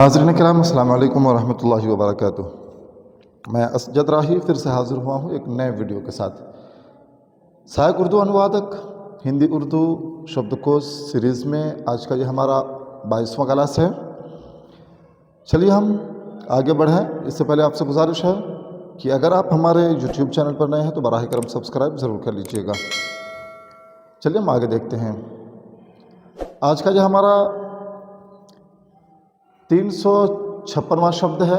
नाज़रीन किराम अस्सलाम वालेकुम वरहमतुल्लाहि वबरकातुहू। मैं असजद राही फिर से हाज़िर हुआ हूँ एक नए वीडियो के साथ। सहायक उर्दू अनुवादक हिंदी उर्दू शब्दकोश सीरीज़ में आज का ये हमारा 22वां क्लास है। चलिए हम आगे बढ़ें। इससे पहले आपसे गुजारिश है कि अगर आप हमारे यूट्यूब चैनल पर नए हैं तो बराह करम सब्सक्राइब ज़रूर कर लीजिएगा। चलिए हम आगे देखते हैं। आज का जो हमारा 356वां शब्द है।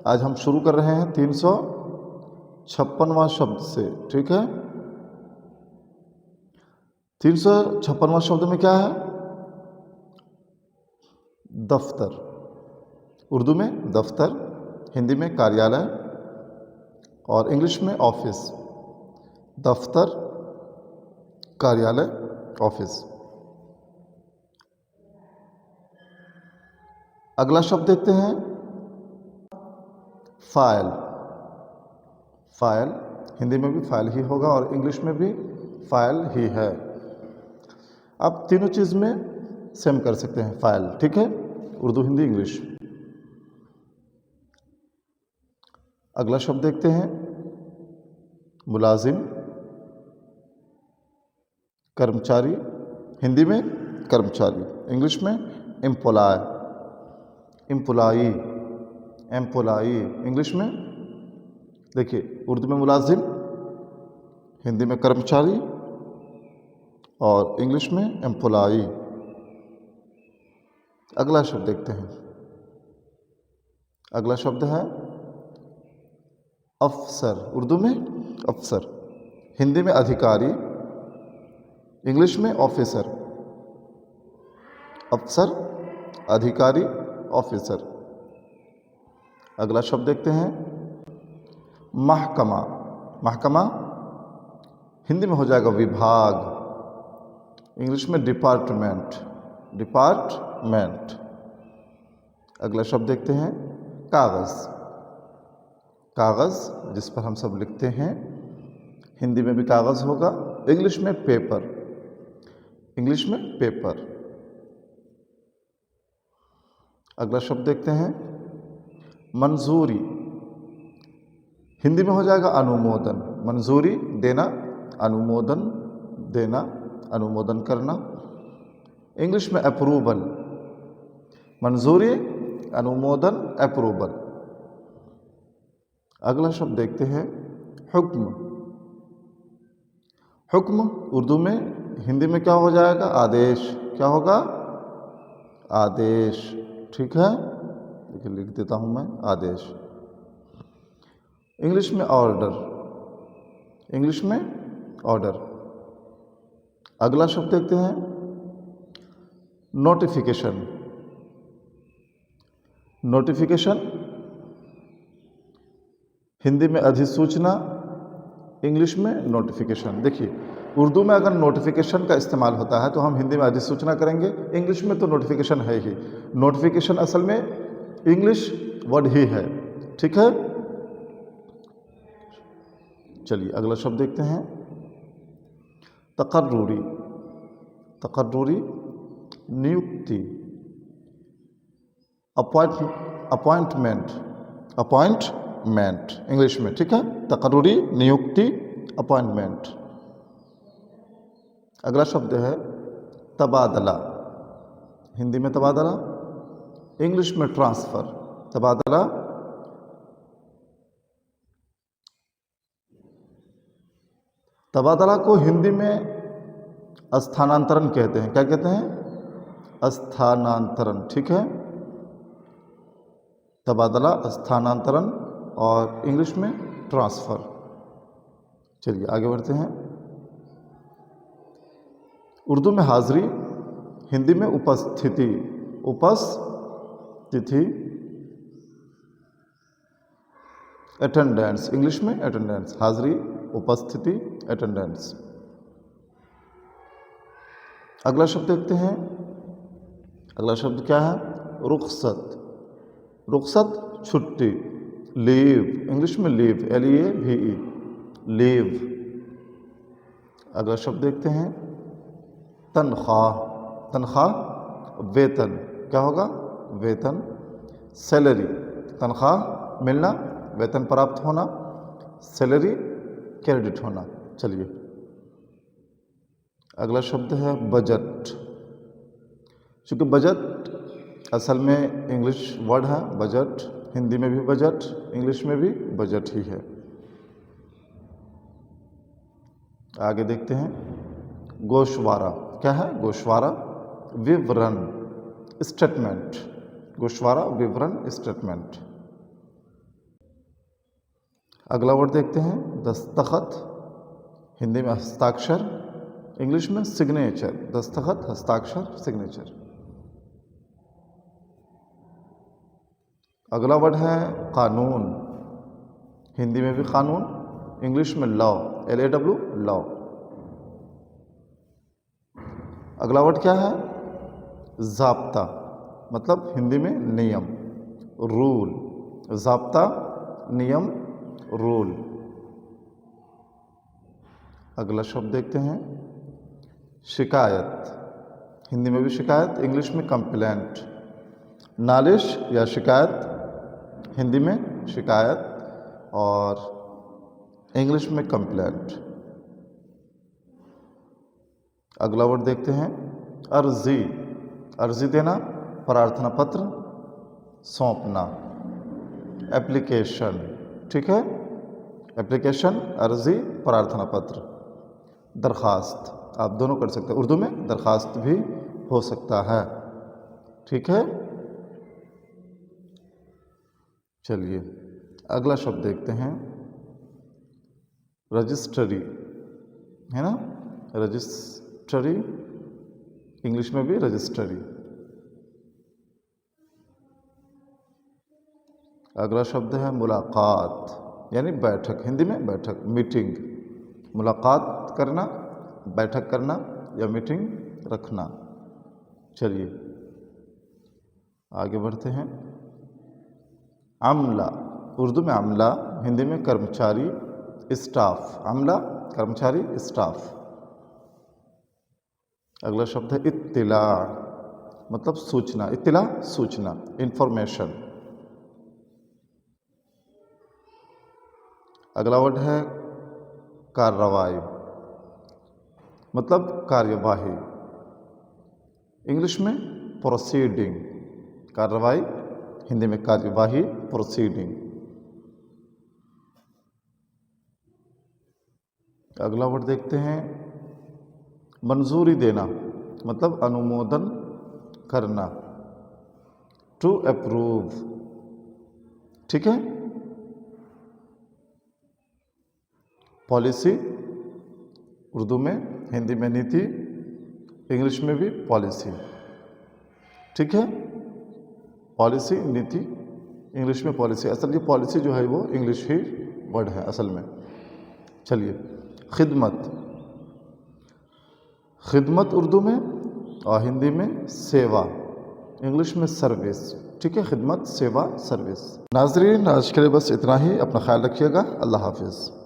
आज हम शुरू कर रहे हैं 356वां शब्द से, ठीक है। 356वां शब्द में क्या है? दफ्तर। उर्दू में दफ्तर, हिंदी में कार्यालय और इंग्लिश में ऑफिस। दफ्तर, कार्यालय, ऑफिस। अगला शब्द देखते हैं, फाइल। फाइल हिंदी में भी फाइल ही होगा और इंग्लिश में भी फाइल ही है। आप तीनों चीज़ में सेम कर सकते हैं फाइल, ठीक है, उर्दू, हिंदी, इंग्लिश। अगला शब्द देखते हैं, मुलाजिम, कर्मचारी। हिंदी में कर्मचारी, इंग्लिश में एम्प्लॉय, एम्प्लॉई, एम्प्लॉई। इंग्लिश में देखिए, उर्दू में मुलाजिम, हिंदी में कर्मचारी और इंग्लिश में एम्प्लॉई। अगला शब्द देखते हैं। अगला शब्द है अफसर। उर्दू में अफसर, हिंदी में अधिकारी, इंग्लिश में ऑफिसर। अफसर, अधिकारी, ऑफिसर। अगला शब्द देखते हैं, महकमा। महकमा हिंदी में हो जाएगा विभाग, इंग्लिश में डिपार्टमेंट, डिपार्टमेंट। अगला शब्द देखते हैं, कागज़। कागज़ जिस पर हम सब लिखते हैं, हिंदी में भी कागज़ होगा, इंग्लिश में पेपर, इंग्लिश में पेपर। अगला शब्द देखते हैं, मंजूरी। हिंदी में हो जाएगा अनुमोदन। मंजूरी देना, अनुमोदन देना, अनुमोदन करना। इंग्लिश में अप्रूवल। मंजूरी, अनुमोदन, अप्रूवल। अगला शब्द देखते हैं, हुक्म। हुक्म उर्दू में, हिंदी में क्या हो जाएगा? आदेश। क्या होगा? आदेश, ठीक है। देखिए लिख देता हूं मैं, आदेश। इंग्लिश में ऑर्डर, इंग्लिश में ऑर्डर। अगला शब्द देखते हैं, नोटिफिकेशन। नोटिफिकेशन हिंदी में अधिसूचना, इंग्लिश में नोटिफिकेशन। देखिए, उर्दू में अगर नोटिफिकेशन का इस्तेमाल होता है तो हम हिंदी में अधिसूचना करेंगे, इंग्लिश में तो नोटिफिकेशन है ही। नोटिफिकेशन असल में इंग्लिश वर्ड ही है, ठीक है। चलिए अगला शब्द देखते हैं, तकर्रुरी। तकर्रुरी नियुक्ति, अपॉइंटमेंट, अपॉइंटमेंट इंग्लिश में, ठीक है। तकर्रुरी नियुक्ति, अपॉइंटमेंट। अगला शब्द है तबादला। हिंदी में तबादला, इंग्लिश में ट्रांसफ़र। तबादला, तबादला को हिंदी में स्थानांतरण कहते हैं। क्या कहते हैं? स्थानांतरण, ठीक है। तबादला, स्थानांतरण और इंग्लिश में ट्रांसफ़र। चलिए आगे बढ़ते हैं। उर्दू में हाज़िरी, हिंदी में उपस्थिति, उपस्थिति। अटेंडेंस, इंग्लिश में अटेंडेंस। हाज़िरी, उपस्थिति, अटेंडेंस। अगला शब्द देखते हैं। अगला शब्द क्या है? रुखसत। रुखसत छुट्टी, लीव, इंग्लिश में लीव, LEAVE, लीव। अगला शब्द देखते हैं, तनख्वाह। तनख्वाह वेतन, क्या होगा? वेतन। सैलरी तनख्वाह मिलना, वेतन प्राप्त होना, सैलरी क्रेडिट होना। चलिए अगला शब्द है बजट। चूँकि बजट असल में इंग्लिश वर्ड है, बजट हिंदी में भी बजट, इंग्लिश में भी बजट ही है। आगे देखते हैं गोशवारा। क्या है गोशवारा? विवरण, स्टेटमेंट। गोशवारा विवरण, स्टेटमेंट। अगला वर्ड देखते हैं दस्तखत। हिंदी में हस्ताक्षर, इंग्लिश में सिग्नेचर। दस्तखत, हस्ताक्षर, सिग्नेचर। अगला वर्ड है कानून। हिंदी में भी कानून, इंग्लिश में लॉ, LAW, लॉ। अगला वर्ड क्या है? ज़ाब्ता, मतलब हिंदी में नियम, रूल। ज़ाब्ता, नियम, रूल। अगला शब्द देखते हैं शिकायत। हिंदी में भी शिकायत, इंग्लिश में कंप्लेंट। नालिश या शिकायत, हिंदी में शिकायत और इंग्लिश में कंप्लेंट। अगला वर्ड देखते हैं अर्जी। अर्जी देना, प्रार्थना पत्र सौंपना, एप्लीकेशन। ठीक है, एप्लीकेशन, अर्जी, प्रार्थना पत्र। दरखास्त आप दोनों कर सकते हैं, उर्दू में दरखास्त भी हो सकता है। ठीक है, चलिए अगला शब्द देखते हैं रजिस्ट्री। है ना, रजिस्ट्री, इंग्लिश में भी रजिस्ट्री। अगला शब्द है मुलाकात, यानी बैठक। हिंदी में बैठक, मीटिंग। मुलाकात करना, बैठक करना या मीटिंग रखना। चलिए आगे बढ़ते हैं आमला। उर्दू में आमला, हिंदी में कर्मचारी, स्टाफ। आमला कर्मचारी, स्टाफ। अगला शब्द है इत्तिला, मतलब सूचना। इत्तिला सूचना, इंफॉर्मेशन। अगला वर्ड है कार्रवाई, मतलब कार्यवाही। इंग्लिश में प्रोसीडिंग। कार्रवाई, हिंदी में कार्यवाही, प्रोसीडिंग। अगला वर्ड देखते हैं मंजूरी देना, मतलब अनुमोदन करना, टू अप्रूव। ठीक है, पॉलिसी उर्दू में, हिंदी में नीति, इंग्लिश में भी पॉलिसी। ठीक है, पॉलिसी, नीति, इंग्लिश में पॉलिसी। असल ये पॉलिसी जो है वो इंग्लिश ही वर्ड है असल में। चलिए खिदमत। खिदमत उर्दू में और हिंदी में सेवा, इंग्लिश में सर्विस। ठीक है, खिदमत, सेवा, सर्विस। नाजरीन आज के लिए बस इतना ही। अपना ख्याल रखिएगा। अल्लाह हाफिज़।